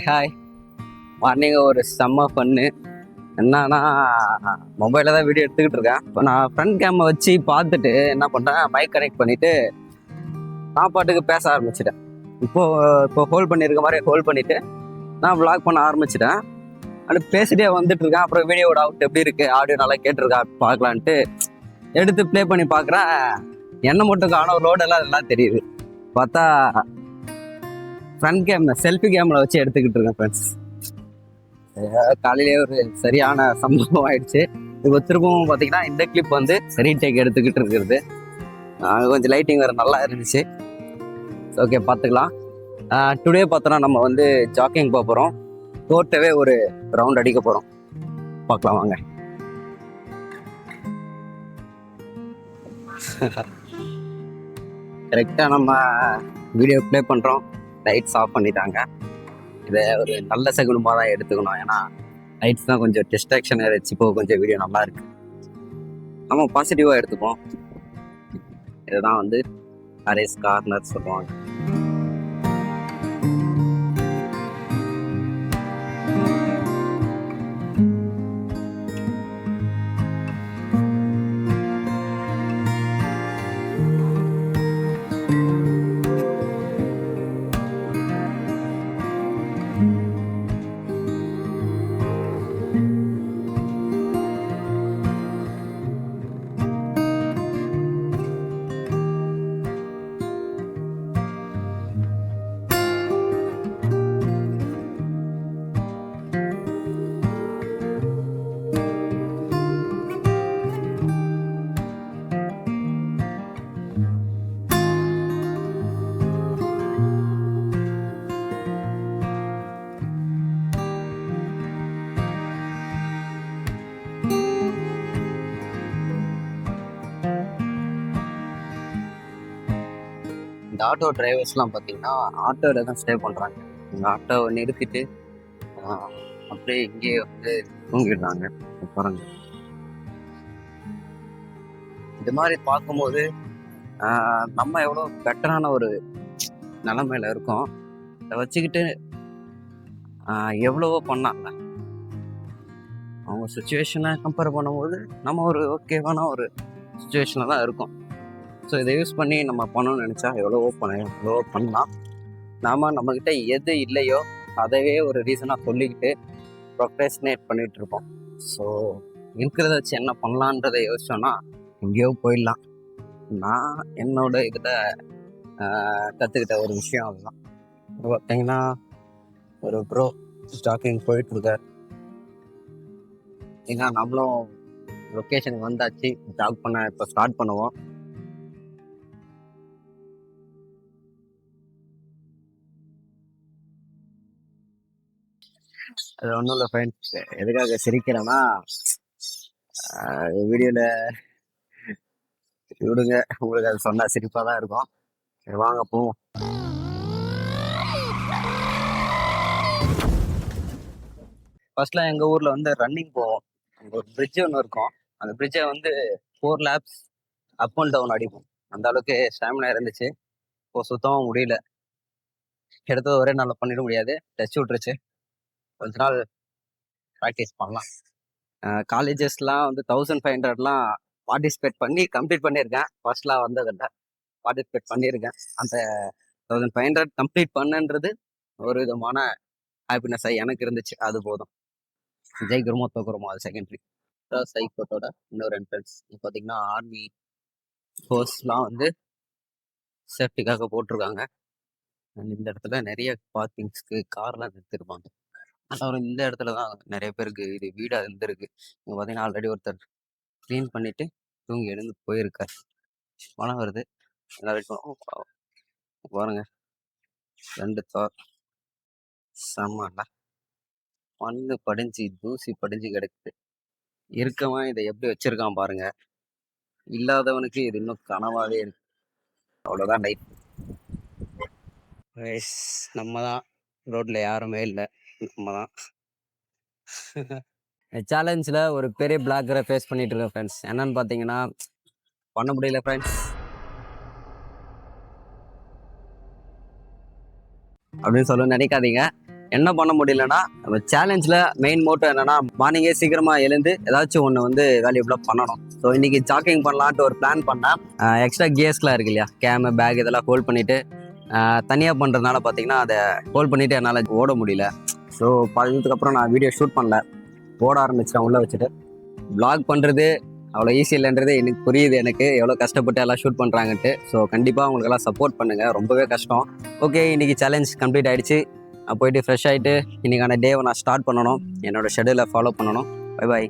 Hi. Morning ஒரு செம்ம fun. என்னன்னா, மொபைலில் தான் வீடியோ எடுத்துக்கிட்டு இருக்கேன். இப்போ நான் ஃப்ரண்ட் கேமை வச்சு பார்த்துட்டு என்ன பண்ணுறேன், மைக் கனெக்ட் பண்ணிவிட்டு நான் பாட்டுக்கு பேச ஆரம்பிச்சிட்டேன். இப்போ ஹோல்ட் பண்ணியிருக்க மாதிரி ஹோல்ட் பண்ணிவிட்டு நான் vlog பண்ண ஆரம்பிச்சிட்டேன். அப்படி பேசிட்டே வந்துட்டு இருக்கேன். அப்புறம் வீடியோட அவுட் எப்படி இருக்குது, ஆடியோ நல்லா கேட்டிருக்கா பார்க்கலான்ட்டு எடுத்து ப்ளே பண்ணி பார்க்குறேன். என்ன மட்டும் காணும், ரோடெல்லாம் எல்லாம் தெரியுது. பார்த்தா ஃப்ரண்ட் கேம் செல்ஃபி கேமில் வச்சு எடுத்துக்கிட்டு இருக்கேன் ஃப்ரெண்ட்ஸ். காலையிலேயே ஒரு சரியான சம்பவம் ஆயிடுச்சு. இப்போ திரும்பவும் பார்த்தீங்கன்னா இந்த கிளிப் வந்து ரீடேக் எடுத்துக்கிட்டு இருக்கிறது. கொஞ்சம் லைட்டிங் வேறு நல்லா இருந்துச்சு. ஓகே, பார்த்துக்கலாம். டுடே பார்த்தோன்னா நம்ம வந்து ஜாக்கிங் போக போகிறோம். தோட்டவே ஒரு ரவுண்ட் அடிக்க போகிறோம். பார்க்கலாம் வாங்க. கரெக்டாக நம்ம வீடியோ ப்ளே பண்ணுறோம். லைட்ஸ் ஆஃப் பண்ணிட்டாங்க. இதை ஒரு நல்ல சகுனமாக தான் எடுத்துக்கணும். ஏன்னா லைட்ஸ் தான் கொஞ்சம் டிஸ்ட்ராக்ஷன் ஆயிடுச்சு. இப்போ கொஞ்சம் வீடியோ நல்லா இருக்கு. நம்ம பாசிட்டிவாக எடுத்துப்போம். இதுதான் வந்து அரேஸ் கார்னர் சொல்லுவாங்க. இந்த ஆட்டோ டிரைவர்ஸ்லாம் பார்த்தீங்கன்னா ஆட்டோவில் தான் ஸ்டே பண்ணுறாங்க. இந்த ஆட்டோவை நிறுத்திட்டு அப்படியே இங்கேயே வந்து தூங்கிடுறாங்க. பாருங்க, இது மாதிரி பார்க்கும்போது நம்ம எவ்வளோ பெட்டரான ஒரு நிலைமையில இருக்கோம். இதை வச்சுக்கிட்டு எவ்வளவோ பண்ணாங்க. அவங்க சுச்சுவேஷனை கம்பேர் பண்ணும்போது நம்ம ஒரு ஓகேவான ஒரு சுச்சுவேஷனில் தான் இருக்கோம். ஸோ இதை யூஸ் பண்ணி நம்ம பண்ணணும்னு நினச்சா எவ்வளவோ பண்ணலாம். நாம் நம்மக்கிட்ட எது இல்லையோ அதையே ஒரு ரீசனாக சொல்லிக்கிட்டு ப்ரொக்ரஸ்டினேட் பண்ணிகிட்டு இருப்போம். ஸோ இருக்கிறத வச்சு என்ன பண்ணலான்றதை யோசிச்சோன்னா எங்கேயோ போயிடலாம். நான் என்னோட இதில் கற்றுக்கிட்ட ஒரு விஷயம் அதுதான். பார்த்தீங்கன்னா ஒரு ப்ரோ ஸ்டாக்கிங் போயிட்டுருக்கார். ஏன்னா நம்மளும் லொக்கேஷனுக்கு வந்தாச்சு, ஜாக் பண்ண இப்போ ஸ்டார்ட் பண்ணுவோம். அது ஒன்றும் இல்லை ஃப்ரெண்ட்ஸ், எதுக்காக சிரிக்கிறேன்னா வீடியோவில் விடுங்க, உங்களுக்கு அது சொன்னால் சிரிப்பாக தான் இருக்கும். வாங்க போவோம். ஃபர்ஸ்ட்லாம் எங்கள் ஊரில் வந்து ரன்னிங் போவோம். அங்கே ஒரு பிரிட்ஜ் ஒன்று இருக்கும். அந்த பிரிட்ஜை வந்து 4 laps அப் அண்ட் டவுன் அடிப்போம். அந்த அளவுக்கு ஸ்டாமினா இருந்துச்சு. இப்போ சுத்தமாக முடியல. எடுத்தது ஒரே நாளில் பண்ணிட முடியாது, டச் விட்டுருச்சு. கொஞ்ச நாள் ப்ராக்டிஸ் பண்ணலாம். காலேஜஸ்லாம் வந்து 1500லாம் பார்ட்டிசிபேட் பண்ணி கம்ப்ளீட் பண்ணியிருக்கேன். ஃபர்ஸ்ட்லாம் வந்ததில்லை, பார்ட்டிசிபேட் பண்ணியிருக்கேன். அந்த 1500 கம்ப்ளீட் பண்ணுன்றது ஒரு விதமான ஹாப்பினஸ்ஸாக எனக்கு இருந்துச்சு. அது போதும். ஜெயிக்கிறோமோ தோக்குறோமோ அது செகண்டரி. சைக்கோட்டோட இன்னொரு என்ட்ரன்ஸ் பார்த்தீங்கன்னா ஆர்மி ஃபோர்ஸ்லாம் வந்து சேஃப்டிக்காக போட்டிருக்காங்க. இந்த இடத்துல நிறைய பார்க்கிங்ஸ்க்கு கார்லாம் நிறுத்திருப்பாங்க. அப்புறம் இந்த இடத்துல தான் நிறைய பேருக்கு இது வீடாக இருந்திருக்கு. இங்கே பார்த்தீங்கன்னா ஆல்ரெடி ஒருத்தர் க்ளீன் பண்ணிட்டு தூங்கி எழுந்து போயிருக்காரு. மழை வருது எல்லாருக்கும். பாருங்க, 2 கார் செம்மல மண்ணு படிஞ்சு தூசி படிஞ்சு கிடக்குது. இருக்கவன் இதை எப்படி வச்சிருக்கான் பாருங்க. இல்லாதவனுக்கு இது இன்னும் கனவாவே இருக்கு. அவ்வளோதான் லைஃப். நம்ம தான் ரோட்ல யாருமே இல்லை, நம்ம தான். சேலஞ்சில் ஒரு பெரிய பிளாக்கரை ஃபேஸ் பண்ணிட்டு இருக்கேன் ஃப்ரெண்ட்ஸ். என்னன்னு பார்த்தீங்கன்னா பண்ண முடியல ஃப்ரெண்ட்ஸ். அப்படின்னு சொல்ல நினைக்காதீங்க. என்ன பண்ண முடியலன்னா நம்ம சேலஞ்சில் மெயின் மோட்டோ என்னன்னா மார்னிங்கே சீக்கிரமாக எழுந்து ஏதாச்சும் ஒன்று வந்து வேல்யூபிளாக பண்ணணும். ஸோ இன்னைக்கு ஜாக்கிங் பண்ணலான்ட்டு ஒரு பிளான் பண்ணேன். எக்ஸ்ட்ரா கியர்ஸ்லாம் இருக்கு இல்லையா, கேமு பேக் இதெல்லாம் ஹோல்ட் பண்ணிவிட்டு தனியாக பண்ணுறதுனால பார்த்தீங்கன்னா அதை ஹோல்ட் பண்ணிவிட்டு என்னால் ஓட முடியல. ஸோ பார்த்ததுக்கப்புறம் நான் வீடியோ ஷூட் பண்ணல, ஓட ஆரம்பிச்சிட்டேன் உள்ளே வச்சுட்டு. வ்ளாக் பண்ணுறது அவ்வளோ ஈஸி இல்லைன்றது எனக்கு புரியுது, எனக்கு எவ்வளோ கஷ்டப்பட்டு எல்லாம் ஷூட் பண்ணுறாங்கன்ட்டு. ஸோ கண்டிப்பாக உங்களுக்கெல்லாம் சப்போர்ட் பண்ணுங்கள், ரொம்பவே கஷ்டம். ஓகே, இன்றைக்கி சேலஞ்ச் கம்ப்ளீட் ஆகிடுச்சு. நான் போயிட்டு ஃப்ரெஷ் ஆகிட்டு இன்றைக்கான டேவை நான் ஸ்டார்ட் பண்ணணும், என்னோடய ஷெடியூலை ஃபாலோ பண்ணணும். Bye bye.